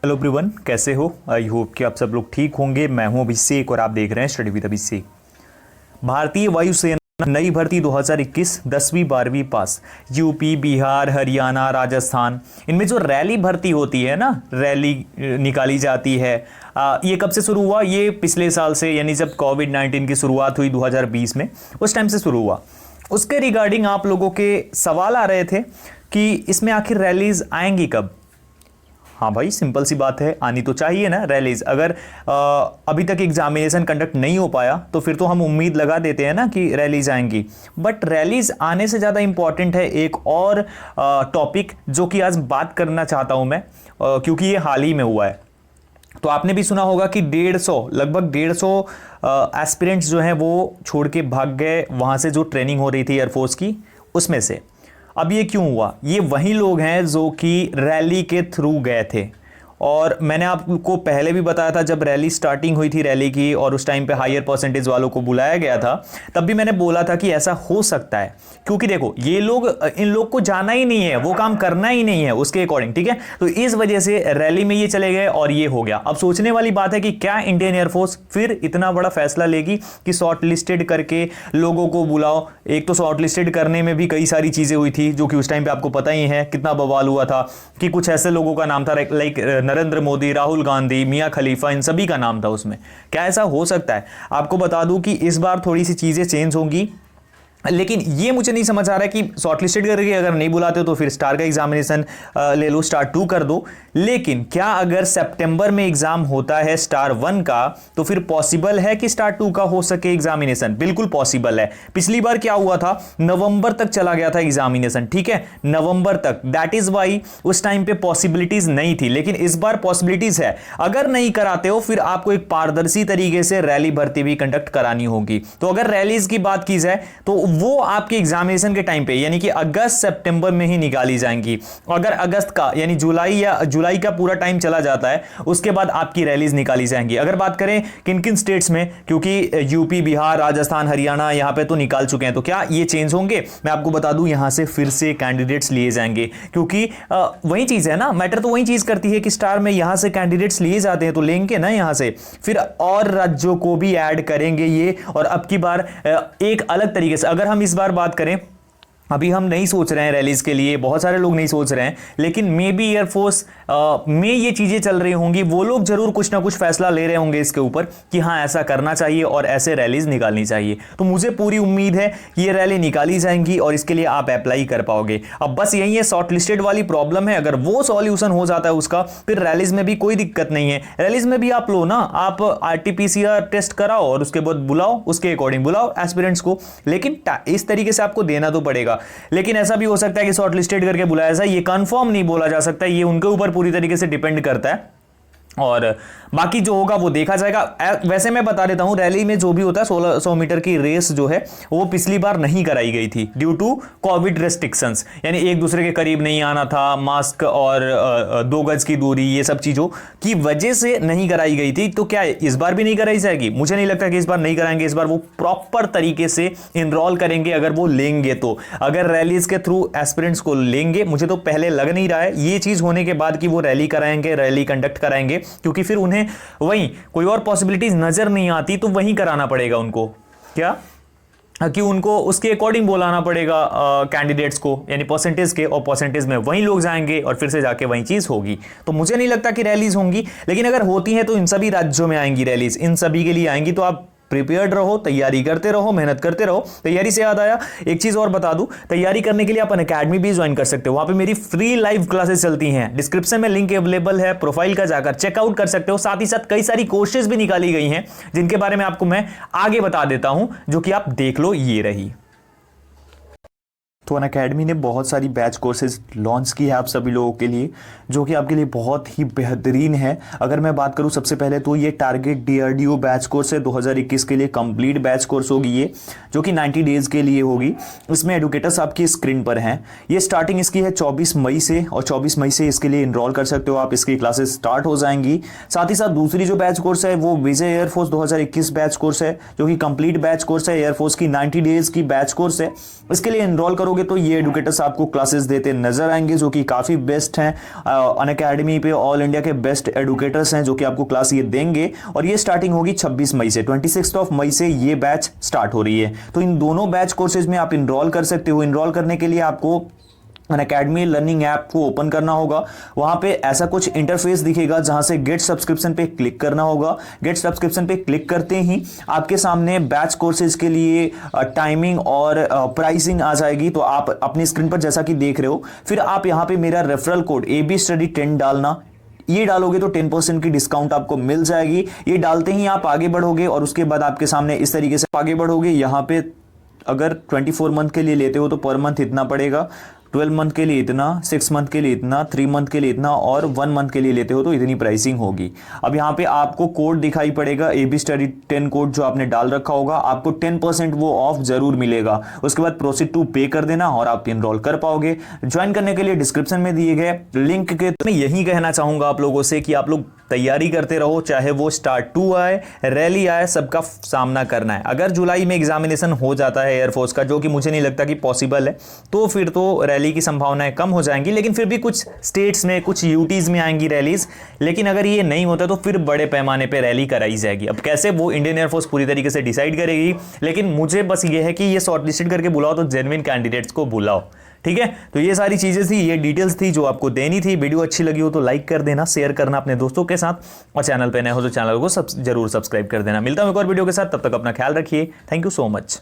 Hello everyone, कैसे हो? I hope कि आप सब लोग ठीक होंगे। मैं हूं अभिषेक और आप देख रहे हैं स्टडी विद अभिषेक। भारतीय वायुसेना नई भर्ती 2021 10वीं 12वीं पास। यूपी, बिहार, हरियाणा, राजस्थान, इनमें जो रैली भर्ती होती है ना, रैली निकाली जाती है। ये कब से शुरू हुआ? ये पिछले साल से, यानी जब कोविड-19 की शुरुआत हुई 2020 में, उस टाइम से शुरू हुआ। उसके रिगार्डिंग आप लोगों के सवाल आ रहे थे कि इसमें आखिर रैलीज आएंगी कब। हाँ भाई, सिंपल सी बात है, आनी तो चाहिए ना रैलीज। अगर अभी तक एग्जामिनेशन कंडक्ट नहीं हो पाया तो फिर तो हम उम्मीद लगा देते हैं ना कि रैलीज आएंगी। बट रैलीज आने से ज़्यादा इंपॉर्टेंट है एक और टॉपिक जो कि आज बात करना चाहता हूं मैं, क्योंकि ये हाल ही में हुआ है। तो आपने भी सुना होगा कि 150 लगभग 150 एस्पिरेंट्स जो हैं वो छोड़ के भाग गए वहाँ से, जो ट्रेनिंग हो रही थी एयरफोर्स की उसमें से। अब ये क्यों हुआ? ये वही लोग हैं जो कि रैली के थ्रू गए थे। और मैंने आपको पहले भी बताया था, जब रैली स्टार्टिंग हुई थी रैली की और उस टाइम पे हायर परसेंटेज वालों को बुलाया गया था, तब भी मैंने बोला था कि ऐसा हो सकता है। क्योंकि देखो, ये लोग, इन लोग को जाना ही नहीं है, वो काम करना ही नहीं है उसके अकॉर्डिंग, ठीक है। तो इस वजह से रैली में ये चले गए और ये हो गया। अब सोचने वाली बात है कि क्या इंडियन एयरफोर्स फिर इतना बड़ा फैसला लेगी कि शॉर्ट लिस्टेड करके लोगों को बुलाओ। एक तो शॉर्ट लिस्टेड करने में भी कई सारी चीजें हुई थी, जो कि उस टाइम पे आपको पता ही है कितना बवाल हुआ था, कि कुछ ऐसे लोगों का नाम था लाइक नरेंद्र मोदी, राहुल गांधी, मियां खलीफा, इन सभी का नाम था उसमें। क्या ऐसा हो सकता है? आपको बता दूं कि इस बार थोड़ी सी चीजें चेंज होंगी, लेकिन ये मुझे नहीं समझ आ रहा है कि शॉर्टलिस्टेड करके अगर नहीं बुलाते हो तो फिर स्टार का एग्जामिनेशन ले लो, स्टार 2 कर दो। लेकिन क्या अगर सितंबर में एग्जाम होता है स्टार 1 का, तो फिर पॉसिबल है कि स्टार 2 का हो सके एग्जामिनेशन? बिल्कुल पॉसिबल है। पिछली बार क्या हुआ था, नवंबर तक चला गया था एग्जामिनेशन, ठीक है, नवंबर तक। दैट इज वाई उस टाइम पे पॉसिबिलिटीज नहीं थी, लेकिन इस बार पॉसिबिलिटीज है। अगर नहीं कराते हो फिर आपको एक पारदर्शी तरीके से रैली भर्ती भी कंडक्ट करानी होगी। तो अगर रैलीज की बात की जाए तो वो आपके एग्जामिनेशन के टाइम पे, यानी कि अगस्त सितंबर में ही निकाली जाएंगी। अगर अगस्त का यानी जुलाई का पूरा टाइम चला जाता है, उसके बाद आपकी रैलीज निकाली जाएंगी। अगर बात करें किन किन स्टेट्स में, क्योंकि यूपी, बिहार, राजस्थान, हरियाणा यहां पे तो निकाल चुके हैं, तो क्या ये चेंज होंगे? मैं आपको बता दूं, यहां से फिर से कैंडिडेट्स लिए जाएंगे, क्योंकि वही चीज है ना, मैटर तो वही चीज करती है कि स्टार में यहां से कैंडिडेट्स लिए जाते हैं तो लेंगे ना यहां से, फिर और राज्यों को भी ऐड करेंगे ये। और अब की बार एक अलग तरीके से, अगर हम इस बार बात करें, अभी हम नहीं सोच रहे हैं रैलीज के लिए, बहुत सारे लोग नहीं सोच रहे हैं, लेकिन मे बी एयरफोर्स में ये चीजें चल रही होंगी, वो लोग जरूर कुछ ना कुछ फैसला ले रहे होंगे इसके ऊपर कि हाँ ऐसा करना चाहिए और ऐसे रैलीज निकालनी चाहिए। तो मुझे पूरी उम्मीद है कि ये रैली निकाली जाएंगी और इसके लिए आप अप्लाई कर पाओगे। अब बस यही है, शॉर्ट लिस्टेड वाली प्रॉब्लम है, अगर वो सॉल्यूशन हो जाता है उसका, फिर रैलीज में भी कोई दिक्कत नहीं है। रैलीज में भी आप लो ना, आप आरटीपीसीआर टेस्ट कराओ और उसके बाद बुलाओ, उसके अकॉर्डिंग बुलाओ एस्पिरेंट्स को, लेकिन इस तरीके से आपको देना तो पड़ेगा। लेकिन ऐसा भी हो सकता है कि शॉर्ट लिस्टेड करके बुलाया जाए, ये कंफर्म नहीं बोला जा सकता, ये उनके ऊपर पूरी तरीके से डिपेंड करता है, और बाकी जो होगा वो देखा जाएगा। वैसे मैं बता देता हूं, रैली में जो भी होता है, 1600 मीटर की रेस जो है वो पिछली बार नहीं कराई गई थी ड्यू टू कोविड रेस्ट्रिक्शंस, यानी एक दूसरे के करीब नहीं आना था, मास्क और 2 गज की दूरी, ये सब चीजों की वजह से नहीं कराई गई थी। तो क्या इस बार भी नहीं कराई जाएगी? मुझे नहीं लगता कि इस बार नहीं कराएंगे। इस बार वो प्रॉपर तरीके से इनरोल करेंगे, अगर वो लेंगे तो। अगर रैलीज के थ्रू एस्पिरेंट्स को लेंगे, मुझे तो पहले लग नहीं रहा है ये चीज होने के बाद कि वो रैली कराएंगे, रैली कंडक्ट कराएंगे, क्योंकि फिर उन्हें वहीं कोई और पॉसिबिलिटीज नजर नहीं आती, तो वहीं कराना पड़ेगा उनको। क्या कि उनको उसके अकॉर्डिंग बुलाना पड़ेगा कैंडिडेट्स को, यानी परसेंटेज के, और परसेंटेज में वहीं लोग जाएंगे और फिर से जाके वहीं चीज होगी। तो मुझे नहीं लगता कि रैलीज होंगी, लेकिन अगर होती हैं तो इन सभी राज्यों में आएंगी रैलीज, इन सभी के लिए आएंगी। तो आप प्रिपेयर्ड रहो, तैयारी करते रहो, मेहनत करते रहो। तैयारी से याद आया, एक चीज और बता दूं, तैयारी करने के लिए आप अनअकैडमी भी ज्वाइन कर सकते हो। वहां पे मेरी फ्री लाइव क्लासेस चलती हैं, डिस्क्रिप्शन में लिंक अवेलेबल है, प्रोफाइल का जाकर चेकआउट कर सकते हो। साथ ही साथ कई सारी कोर्सेज भी निकाली गई हैं, जिनके बारे में आपको मैं आगे बता देता हूं, जो कि आप देख लो। ये रही। तो अनअकैडमी ने बहुत सारी बैच कोर्सेज लॉन्च की है आप सभी लोगों के लिए, जो कि आपके लिए बहुत ही बेहतरीन है। अगर मैं बात करूं सबसे पहले तो ये टारगेट डीआरडीओ बैच कोर्स है, 2021 के लिए कंप्लीट बैच कोर्स होगी ये, जो कि 90 डेज के लिए होगी। इसमें एडुकेटर्स आपकी स्क्रीन पर हैं। ये स्टार्टिंग इसकी है 24 मई से, और 24 मई से इसके लिए इनरोल कर सकते हो आप, इसकी क्लासेस स्टार्ट हो जाएंगी। साथ ही साथ दूसरी जो बैच कोर्स है वो विजय एयरफोर्स 2021 बैच कोर्स है, जो कि कंप्लीट बैच कोर्स है, एयरफोर्स की 90 डेज की बैच कोर्स है। इसके लिए इनरोल करोगे करोगे तो ये एडुकेटर्स आपको क्लासेस देते नजर आएंगे, जो कि काफ़ी बेस्ट हैं। अनअकैडमी पे ऑल इंडिया के बेस्ट एडुकेटर्स हैं जो कि आपको क्लास ये देंगे, और ये स्टार्टिंग होगी 26 मई से, 26 मई से ये बैच स्टार्ट हो रही है। तो इन दोनों बैच कोर्सेज में आप इनरोल कर सकते हो। इनरोल करने के लिए आपको अनअकैडमी लर्निंग ऐप को ओपन करना होगा। वहां पे ऐसा कुछ इंटरफेस दिखेगा जहां से गेट सब्सक्रिप्शन पे क्लिक करना होगा। गेट सब्सक्रिप्शन पे क्लिक करते ही आपके सामने बैच कोर्सेज के लिए टाइमिंग और प्राइसिंग आ जाएगी। तो आप अपनी स्क्रीन पर जैसा कि देख रहे हो, फिर आप यहां पे मेरा रेफरल कोड ABStudy10 डालना। ये डालोगे तो 10% की डिस्काउंट आपको मिल जाएगी। ये डालते ही आप आगे बढ़ोगे और उसके बाद आपके सामने इस तरीके से आगे बढ़ोगे। यहाँ पे अगर 24 मंथ के लिए लेते हो तो पर मंथ इतना पड़ेगा, 12 मंथ के लिए इतना, 6 मंथ के लिए इतना, 3 मंथ के लिए इतना, और 1 मंथ के लिए लेते हो तो इतनी प्राइसिंग होगी। अब यहाँ पे आपको कोड दिखाई पड़ेगा ABStudy10 कोड जो आपने डाल रखा होगा, आपको 10% वो ऑफ जरूर मिलेगा। उसके बाद प्रोसीड टू पे कर देना और आप इनरोल कर पाओगे। ज्वाइन करने के लिए डिस्क्रिप्शन में दिए गए लिंक के मैं यही कहना चाहूंगा आप लोगों से कि आप लोग तैयारी करते रहो, चाहे वो स्टार्ट 2 आए, रैली आए, सबका सामना करना है। अगर जुलाई में एग्जामिनेशन हो जाता है एयरफोर्स का, जो कि मुझे नहीं लगता कि पॉसिबल है, तो फिर तो रैली की संभावनाएं कम हो जाएंगी, लेकिन फिर भी कुछ स्टेट्स में, कुछ यूटीज में आएंगी रैलीज। लेकिन अगर ये नहीं होता तो फिर बड़े पैमाने पे रैली कराई जाएगी। अब कैसे, वो इंडियन एयरफोर्स पूरी तरीके से डिसाइड करेगी, लेकिन मुझे बस ये है कि ये शॉर्टलिस्टेड करके बुलाओ तो जेन्युइन कैंडिडेट्स को बुलाओ। ठीक है, तो ये सारी चीजें थी, ये डिटेल्स थी जो आपको देनी थी। वीडियो अच्छी लगी हो तो लाइक कर देना, शेयर करना अपने दोस्तों के साथ, और चैनल पे नए हो तो चैनल को जरूर सब्सक्राइब कर देना। मिलता हूं एक और वीडियो के साथ, तब तक अपना ख्याल रखिए। Thank you so much.